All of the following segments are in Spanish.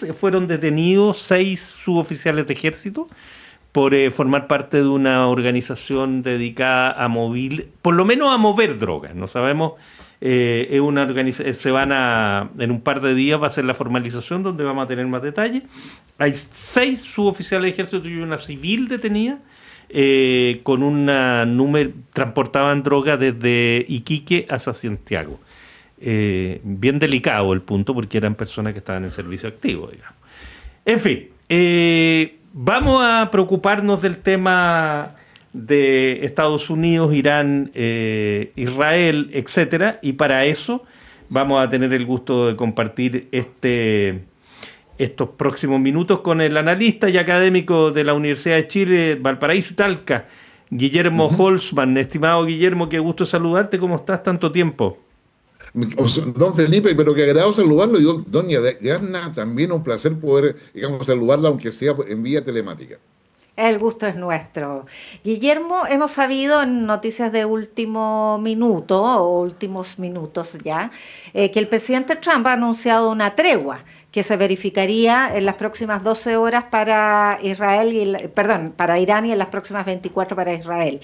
días fueron detenidos 6 suboficiales de ejército por formar parte de una organización dedicada a por lo menos a mover drogas. No sabemos, es una se van en un par de días va a ser la formalización donde vamos a tener más detalles. Hay 6 suboficiales de ejército y una civil detenida con una número, transportaban droga desde Iquique hacia Santiago. Bien delicado el punto porque eran personas que estaban en servicio activo, digamos. En fin, vamos a preocuparnos del tema de Estados Unidos, Irán, Israel, etcétera, y para eso vamos a tener el gusto de compartir estos próximos minutos con el analista y académico de la Universidad de Chile, Valparaíso y Talca, Guillermo Holzman. Estimado Guillermo, qué gusto saludarte, ¿cómo estás? Tanto tiempo. Don Felipe, pero que agradado saludarlo, y doña Diana, también un placer poder, digamos, saludarla, aunque sea en vía telemática. El gusto es nuestro. Guillermo, hemos sabido en noticias de último minuto, o últimos minutos ya, que el presidente Trump ha anunciado una tregua que se verificaría en las próximas 12 horas para para Irán y en las próximas 24 para Israel.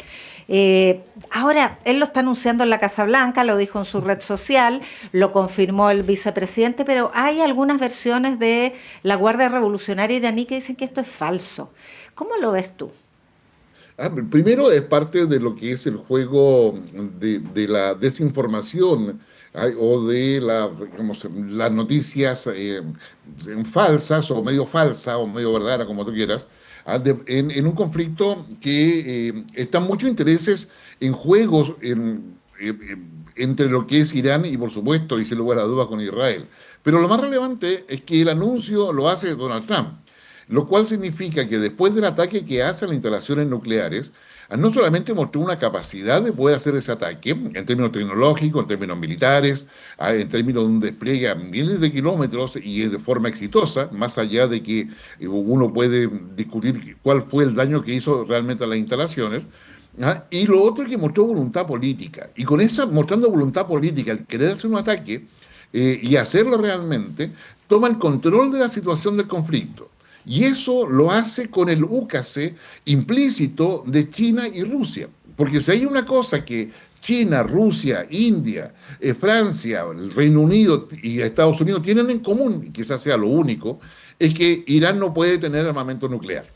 Ahora, él lo está anunciando en la Casa Blanca, lo dijo en su red social, lo confirmó el vicepresidente, pero hay algunas versiones de la Guardia Revolucionaria iraní que dicen que esto es falso. ¿Cómo lo ves tú? Primero, es parte de lo que es el juego de la desinformación, o de las noticias falsas o medio verdadera, como tú quieras, en un conflicto que están muchos intereses en juegos entre lo que es Irán y, por supuesto, y sin lugar a dudas, con Israel. Pero lo más relevante es que el anuncio lo hace Donald Trump, lo cual significa que después del ataque que hace a las instalaciones nucleares, no solamente mostró una capacidad de poder hacer ese ataque, en términos tecnológicos, en términos militares, en términos de un despliegue a miles de kilómetros y de forma exitosa, más allá de que uno puede discutir cuál fue el daño que hizo realmente a las instalaciones. Y lo otro es que mostró voluntad política. Y con esa, mostrando voluntad política, al querer hacer un ataque y hacerlo realmente, toma el control de la situación del conflicto. Y eso lo hace con el úcase implícito de China y Rusia. Porque si hay una cosa que China, Rusia, India, Francia, el Reino Unido y Estados Unidos tienen en común, y quizás sea lo único, es que Irán no puede tener armamento nuclear.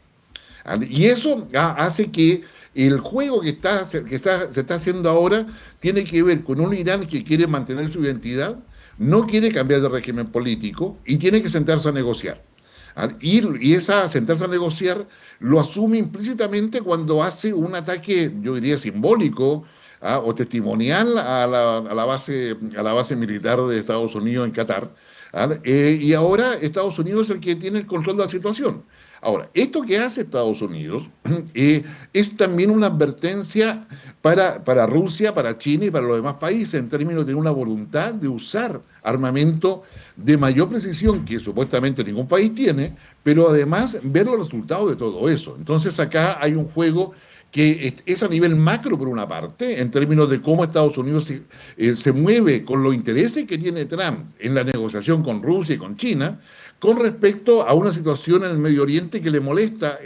Y eso hace que el juego que se está haciendo ahora tiene que ver con un Irán que quiere mantener su identidad, no quiere cambiar de régimen político y tiene que sentarse a negociar. Y esa sentarse a negociar lo asume implícitamente cuando hace un ataque, yo diría, simbólico o testimonial a la base militar de Estados Unidos en Qatar. Y ahora Estados Unidos es el que tiene el control de la situación. Ahora, esto que hace Estados Unidos es también una advertencia para Rusia, para China y para los demás países, en términos de una voluntad de usar armamento de mayor precisión que supuestamente ningún país tiene, pero además ver los resultados de todo eso. Entonces acá hay un juego que es a nivel macro por una parte, en términos de cómo Estados Unidos se mueve con los intereses que tiene Trump en la negociación con Rusia y con China, con respecto a una situación en el Medio Oriente que le molesta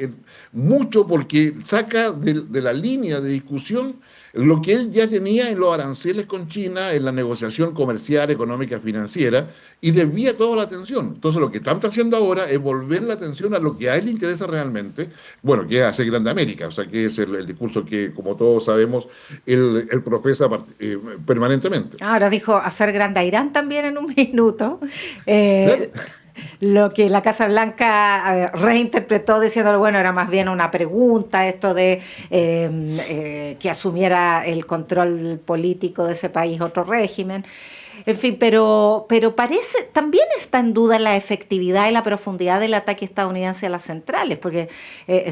mucho porque saca de la línea de discusión lo que él ya tenía en los aranceles con China, en la negociación comercial, económica, financiera, y desvía toda la atención. Entonces lo que Trump está haciendo ahora es volver la atención a lo que a él le interesa realmente, bueno, que es hacer grande América, o sea, que es el discurso que, como todos sabemos, él profesa permanentemente. Ahora dijo hacer grande a Irán también en un minuto. Lo que la Casa Blanca reinterpretó diciéndole, bueno, era más bien una pregunta, esto de que asumiera el control político de ese país otro régimen. En fin, pero parece, también está en duda la efectividad y la profundidad del ataque estadounidense a las centrales, porque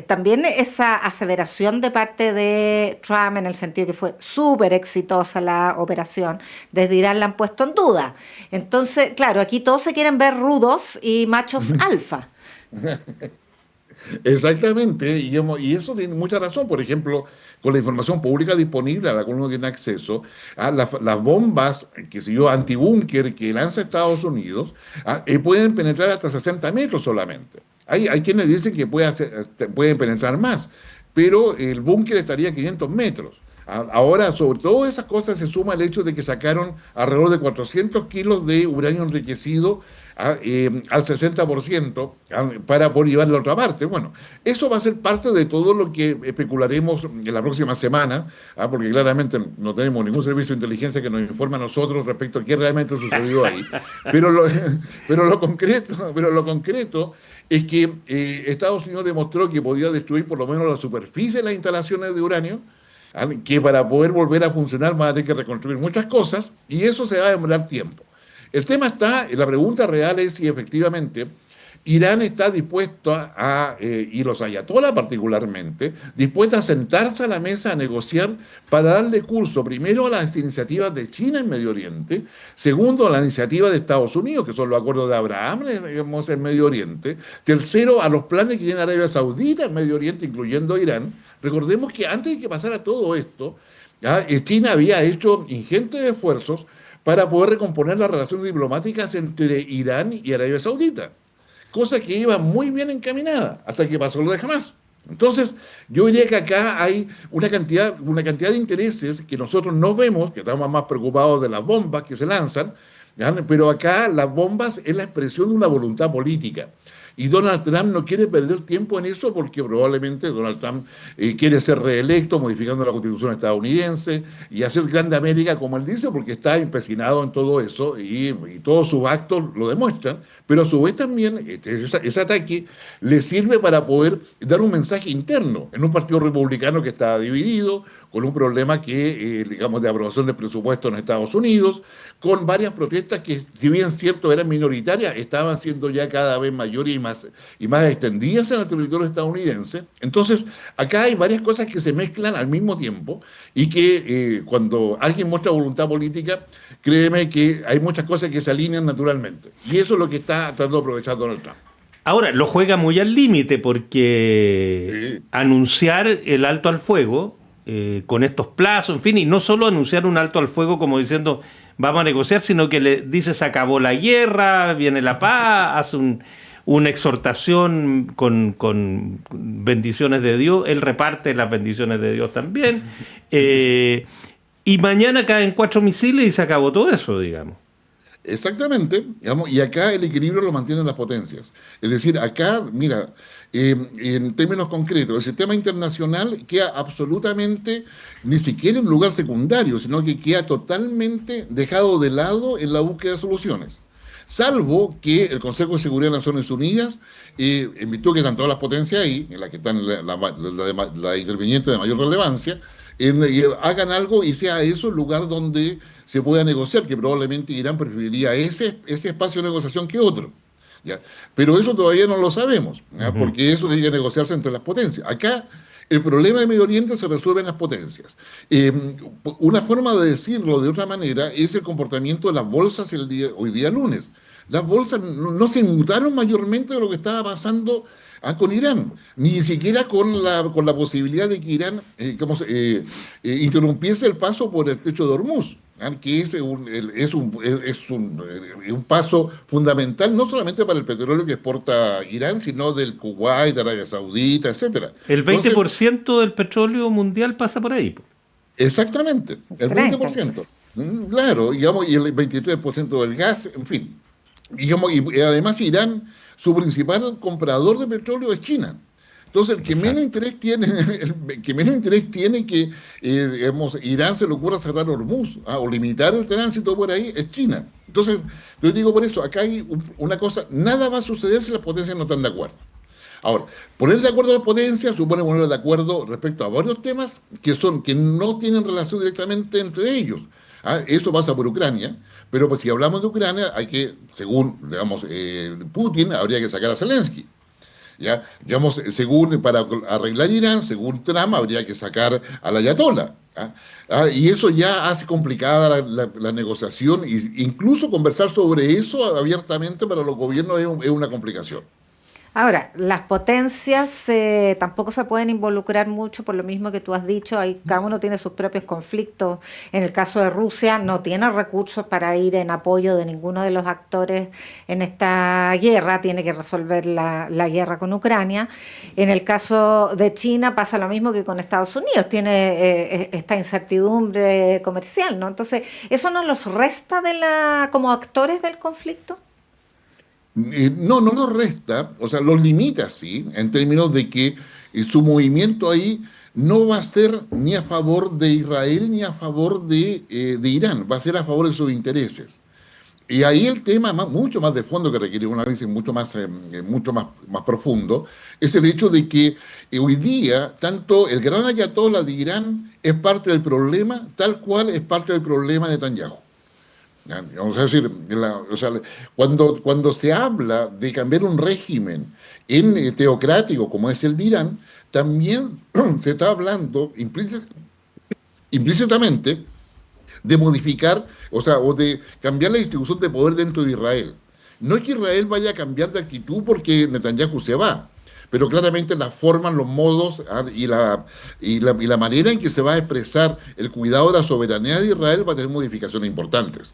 también esa aseveración de parte de Trump en el sentido que fue súper exitosa la operación, desde Irán la han puesto en duda. Entonces, claro, aquí todos se quieren ver rudos y machos alfa. Exactamente, y eso tiene mucha razón. Por ejemplo, con la información pública disponible a la cual uno tiene acceso, a las bombas, que se yo, antibúnker que lanza Estados Unidos, pueden penetrar hasta 60 metros solamente. Hay quienes dicen que pueden penetrar más, pero el búnker estaría a 500 metros. Ahora, sobre todo esas cosas se suma el hecho de que sacaron alrededor de 400 kilos de uranio enriquecido al 60% para poder llevarlo a otra parte. Bueno, eso va a ser parte de todo lo que especularemos en la próxima semana, porque claramente no tenemos ningún servicio de inteligencia que nos informe a nosotros respecto a qué realmente sucedió ahí. Pero lo, pero lo concreto es que Estados Unidos demostró que podía destruir por lo menos la superficie de las instalaciones de uranio, que para poder volver a funcionar van a tener que reconstruir muchas cosas y eso se va a demorar tiempo. El tema está, la pregunta real es si efectivamente Irán está dispuesto y los ayatolás particularmente, dispuestos a sentarse a la mesa a negociar para darle curso, primero, a las iniciativas de China en Medio Oriente, segundo, a la iniciativa de Estados Unidos, que son los acuerdos de Abraham, digamos, en Medio Oriente, tercero, a los planes que tiene Arabia Saudita en Medio Oriente, incluyendo Irán. Recordemos que antes de que pasara todo esto, China había hecho ingentes esfuerzos para poder recomponer las relaciones diplomáticas entre Irán y Arabia Saudita, cosa que iba muy bien encaminada hasta que pasó lo de Hamas. Entonces, yo diría que acá hay una cantidad de intereses que nosotros no vemos, que estamos más preocupados de las bombas que se lanzan, ¿ya? Pero acá las bombas es la expresión de una voluntad política. Y Donald Trump no quiere perder tiempo en eso porque probablemente Donald Trump quiere ser reelecto modificando la constitución estadounidense y hacer grande América, como él dice, porque está empecinado en todo eso y todos sus actos lo demuestran, pero a su vez también ese ataque le sirve para poder dar un mensaje interno en un partido republicano que está dividido, con un problema digamos, de aprobación del presupuesto en Estados Unidos, con varias protestas que, si bien cierto eran minoritarias, estaban siendo ya cada vez mayores y más extendidas en el territorio estadounidense. Entonces, acá hay varias cosas que se mezclan al mismo tiempo y que cuando alguien muestra voluntad política, créeme que hay muchas cosas que se alinean naturalmente. Y eso es lo que está tratando de aprovechar Donald Trump. Ahora, lo juega muy al límite porque Sí. anunciar el alto al fuego con estos plazos, en fin, y no solo anunciar un alto al fuego como diciendo vamos a negociar, sino que le dice se acabó la guerra, viene la paz, hace una exhortación con bendiciones de Dios, él reparte las bendiciones de Dios también, y mañana caen 4 misiles y se acabó todo eso, digamos. Exactamente, digamos, y acá el equilibrio lo mantienen las potencias. Es decir, acá, mira, en términos concretos, el sistema internacional queda absolutamente, ni siquiera en lugar secundario, sino que queda totalmente dejado de lado en la búsqueda de soluciones. Salvo que el Consejo de Seguridad de Naciones Unidas, en virtud que están todas las potencias ahí, en la que están la interviniente de mayor relevancia, hagan algo y sea eso el lugar donde se pueda negociar, que probablemente Irán preferiría ese espacio de negociación que otro. ¿Ya? Pero eso todavía no lo sabemos, porque eso tiene que negociarse entre las potencias. Acá el problema de Medio Oriente se resuelve en las potencias. Una forma de decirlo de otra manera es el comportamiento de las bolsas hoy día lunes. Las bolsas no se inmutaron mayormente de lo que estaba pasando con Irán, ni siquiera con la posibilidad de que Irán interrumpiese el paso por el Estrecho de Hormuz, que es un paso fundamental no solamente para el petróleo que exporta Irán, sino del Kuwait, de Arabia Saudita, etcétera. El 20% del petróleo mundial pasa por ahí. Exactamente, el 20%. Claro, digamos, y el 23% del gas, en fin. Digamos, y además Irán, su principal comprador de petróleo es China. Entonces, el que menos interés tiene que, digamos, Irán se le ocurra cerrar Hormuz o limitar el tránsito por ahí, es China. Entonces, yo digo por eso, acá hay una cosa, nada va a suceder si las potencias no están de acuerdo. Ahora, ponerse de acuerdo a las potencias supone ponerse de acuerdo respecto a varios temas que no tienen relación directamente entre ellos. Eso pasa por Ucrania, pero pues si hablamos de Ucrania, hay que, según, digamos, Putin, habría que sacar a Zelensky. ¿Ya? Digamos, para arreglar Irán, según Trump, habría que sacar al ayatolá. Y eso ya hace complicada la negociación, e incluso conversar sobre eso abiertamente para los gobiernos es una complicación. Ahora, las potencias tampoco se pueden involucrar mucho por lo mismo que tú has dicho, ahí cada uno tiene sus propios conflictos. En el caso de Rusia no tiene recursos para ir en apoyo de ninguno de los actores en esta guerra, tiene que resolver la guerra con Ucrania. En el caso de China pasa lo mismo que con Estados Unidos, tiene esta incertidumbre comercial, ¿no? Entonces, ¿eso no los resta como actores del conflicto? No, no los resta, o sea, los limita, sí, en términos de que su movimiento ahí no va a ser ni a favor de Israel ni a favor de Irán, va a ser a favor de sus intereses. Y ahí el tema mucho más de fondo que requiere un análisis mucho más profundo es el hecho de que hoy día tanto el gran ayatollah de Irán es parte del problema, tal cual es parte del problema de Netanyahu. Vamos a decir, o sea, cuando se habla de cambiar un régimen teocrático como es el de Irán, también se está hablando implícitamente de modificar, o de cambiar la distribución de poder dentro de Israel. No es que Israel vaya a cambiar de actitud porque Netanyahu se va, pero claramente las formas, los modos y la manera en que se va a expresar el cuidado de la soberanía de Israel va a tener modificaciones importantes.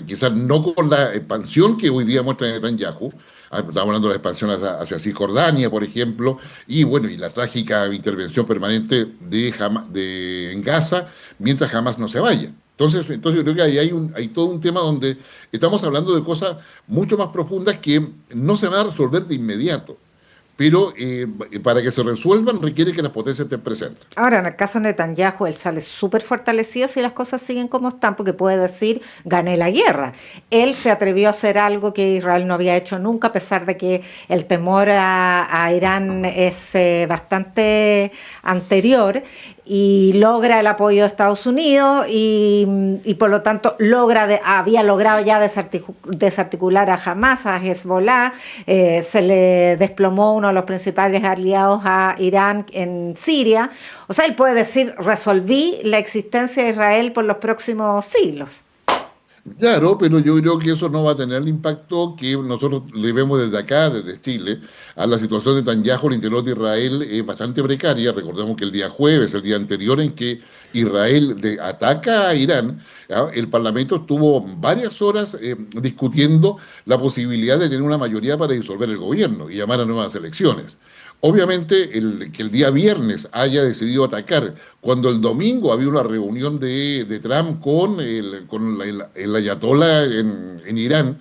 Quizás no con la expansión que hoy día muestra Netanyahu, estamos hablando de la expansión hacia Cisjordania, por ejemplo, y bueno, y la trágica intervención permanente en Gaza, mientras Hamas no se vaya. Entonces yo creo que ahí hay todo un tema donde estamos hablando de cosas mucho más profundas que no se van a resolver de inmediato, pero para que se resuelvan requiere que las potencias estén presentes. Ahora, en el caso de Netanyahu, él sale súper fortalecido si las cosas siguen como están, porque puede decir, gané la guerra. Él se atrevió a hacer algo que Israel no había hecho nunca, a pesar de que el temor a Irán es bastante anterior, y logra el apoyo de Estados Unidos y por lo tanto había logrado ya desarticular a Hamas, a Hezbollah, se le desplomó uno de los principales aliados a Irán en Siria. O sea, él puede decir, resolví la existencia de Israel por los próximos siglos. Claro, pero yo creo que eso no va a tener el impacto que nosotros le vemos desde acá, desde Chile, a la situación de Netanyahu al interior de Israel es bastante precaria. Recordemos que el día jueves, el día anterior en que Israel ataca a Irán, el Parlamento estuvo varias horas discutiendo la posibilidad de tener una mayoría para disolver el gobierno y llamar a nuevas elecciones. Obviamente, que el día viernes haya decidido atacar, cuando el domingo había una reunión de Trump con el ayatollah en Irán,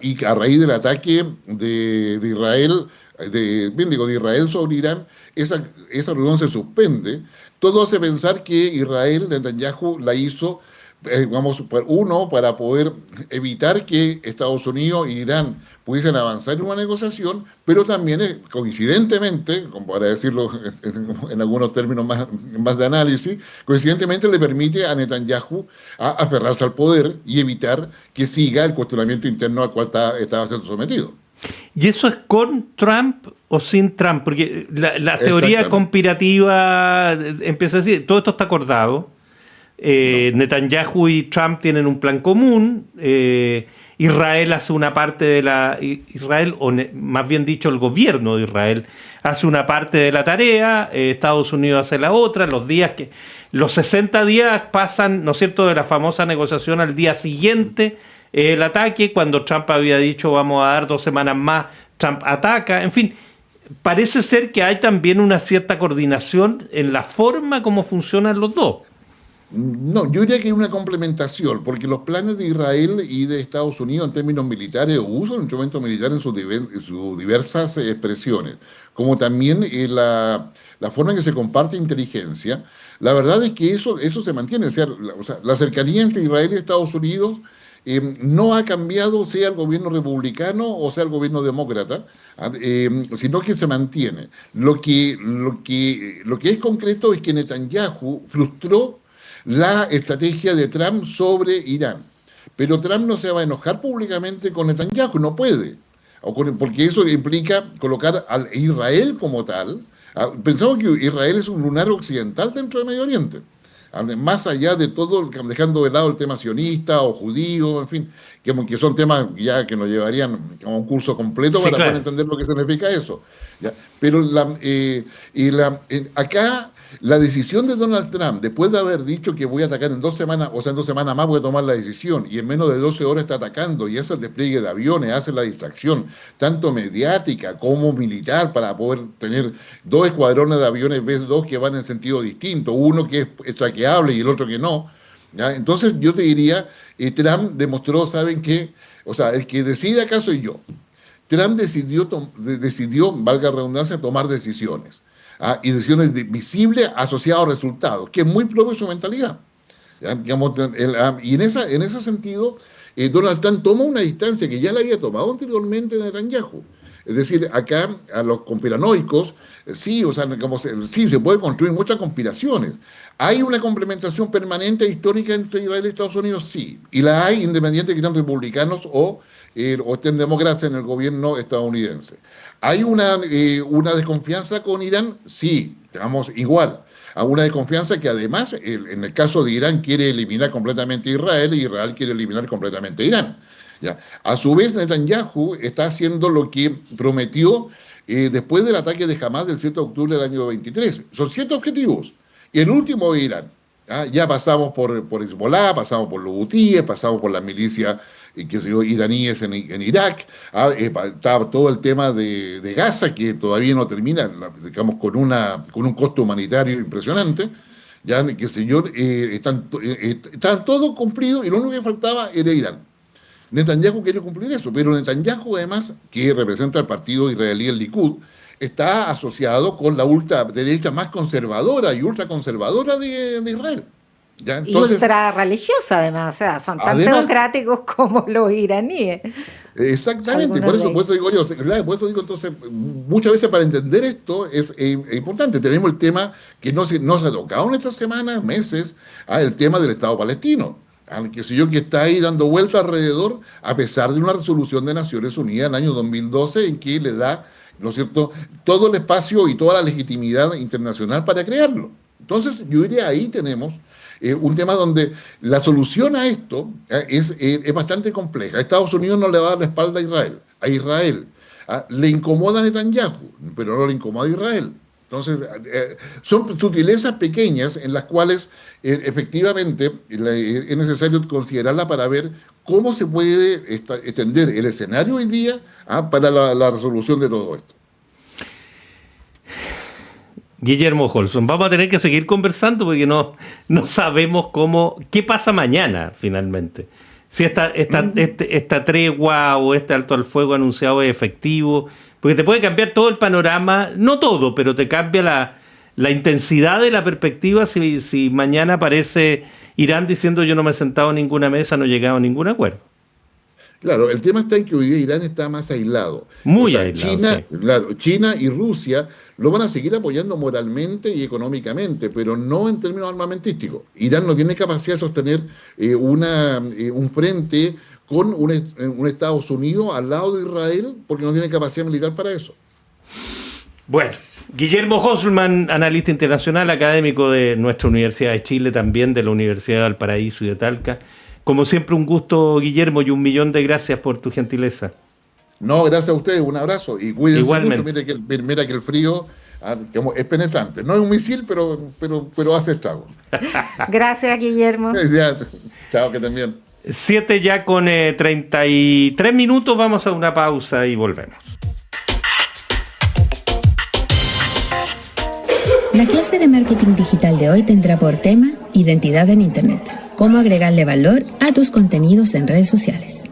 y a raíz del ataque de Israel, de Israel sobre Irán, esa reunión se suspende. Todo hace pensar que Israel, Netanyahu, la hizo, para poder evitar que Estados Unidos e Irán pudiesen avanzar en una negociación, pero también, coincidentemente, como para decirlo en algunos términos más de análisis, coincidentemente le permite a Netanyahu aferrarse al poder y evitar que siga el cuestionamiento interno al cual estaba siendo sometido. ¿Y eso es con Trump o sin Trump? Porque la teoría conspirativa empieza a decir, todo esto está acordado. Netanyahu y Trump tienen un plan común. Israel hace una parte de más bien dicho, el gobierno de Israel hace una parte de la tarea, Estados Unidos hace la otra. Los 60 días pasan, ¿no es cierto?, de la famosa negociación al día siguiente, el ataque. Cuando Trump había dicho vamos a dar 2 semanas más, Trump ataca. En fin, parece ser que hay también una cierta coordinación en la forma como funcionan los dos. No, yo diría que hay una complementación, porque los planes de Israel y de Estados Unidos en términos militares, o uso de instrumentos militares en sus diversas expresiones, como también la forma en que se comparte inteligencia, la verdad es que eso se mantiene. O sea, la cercanía entre Israel y Estados Unidos no ha cambiado, sea el gobierno republicano o sea el gobierno demócrata, sino que se mantiene. Lo que es concreto es que Netanyahu frustró la estrategia de Trump sobre Irán. Pero Trump no se va a enojar públicamente con Netanyahu, no puede, porque eso implica colocar a Israel como tal. Pensamos que Israel es un lunar occidental dentro del Medio Oriente. más allá de todo, dejando de lado el tema sionista o judío, en fin, que son temas ya que nos llevarían a un curso completo para poder entender lo que significa eso. ¿Ya? Pero acá la decisión de Donald Trump, después de haber dicho que voy a atacar en 2 semanas, o sea, en 2 semanas más voy a tomar la decisión, y en menos de 12 horas está atacando, y hace el despliegue de aviones, hace la distracción, tanto mediática como militar, para poder tener 2 escuadrones de aviones B-2 que van en sentido distinto, uno que es traqueable y el otro que no. ¿Ya? Entonces yo te diría, Trump demostró, ¿saben qué? O sea, el que decide acá soy yo. Trump decidió, valga la redundancia, tomar decisiones. Y decisiones visibles asociadas a resultados, que es muy propio de su mentalidad. Y en ese sentido, Donald Trump toma una distancia que ya la había tomado anteriormente Netanyahu. Es decir, acá a los conspiranoicos, sí, o sea, sí, se puede construir muchas conspiraciones. ¿Hay una complementación permanente e histórica entre Israel y Estados Unidos? Sí. Y la hay independiente que sean republicanos o estén demócratas en el gobierno estadounidense. ¿Hay una desconfianza con Irán? Sí, digamos, igual. Hay una desconfianza que además, en el caso de Irán, quiere eliminar completamente a Israel y Israel quiere eliminar completamente a Irán. ¿Ya? A su vez, Netanyahu está haciendo lo que prometió después del ataque de Hamás del 7 de octubre del año 23. Son 7 objetivos. Y el último de Irán. Ya pasamos por Hezbollah, pasamos por los hutíes, pasamos por las milicias iraníes en Irak. Está todo el tema de Gaza, que todavía no termina, digamos, con un costo humanitario impresionante. Ya, están todos cumplidos y lo único que faltaba era Irán. Netanyahu quiere cumplir eso, pero Netanyahu además, que representa al partido israelí, el Likud, está asociado con la ultraderecha más conservadora y ultraconservadora de Israel. ¿Ya? Entonces, y ultra religiosa además, o sea, son tan democráticos como los iraníes. Exactamente, por eso digo yo, entonces, muchas veces para entender esto es importante. Tenemos el tema que no se ha tocado en estas semanas, meses, el tema del Estado palestino. Que está ahí dando vuelta alrededor, a pesar de una resolución de Naciones Unidas en el año 2012 en que le da, ¿no es cierto?, todo el espacio y toda la legitimidad internacional para crearlo. Entonces, yo diría, ahí tenemos un tema donde la solución a esto es bastante compleja. Estados Unidos no le va a dar la espalda a Israel. Le incomoda a Netanyahu, pero no le incomoda a Israel. Entonces, son sutilezas pequeñas en las cuales efectivamente es necesario considerarla para ver cómo se puede extender el escenario hoy día para la resolución de todo esto. Guillermo Holson, vamos a tener que seguir conversando porque no sabemos qué pasa mañana finalmente. Si esta tregua o este alto al fuego anunciado es efectivo. Porque te puede cambiar todo el panorama, no todo, pero te cambia la intensidad de la perspectiva si mañana aparece Irán diciendo yo no me he sentado en ninguna mesa, no he llegado a ningún acuerdo. Claro, el tema está en que hoy día Irán está más aislado. Muy aislado. China y Rusia lo van a seguir apoyando moralmente y económicamente, pero no en términos armamentísticos. Irán no tiene capacidad de sostener un frente con un Estados Unidos al lado de Israel, porque no tiene capacidad militar para eso. Bueno, Guillermo Holzman, analista internacional, académico de nuestra Universidad de Chile, también de la Universidad de Valparaíso y de Talca. Como siempre, un gusto, Guillermo, y 1.000.000 de gracias por tu gentileza. No, gracias a ustedes, un abrazo. Y cuídense igualmente mucho, mira que el frío es penetrante. No es un misil, pero hace estragos. Gracias, Guillermo. Chao, que también. 7 ya con 33 minutos, vamos a una pausa y volvemos. La clase de marketing digital de hoy tendrá por tema identidad en Internet. Cómo agregarle valor a tus contenidos en redes sociales.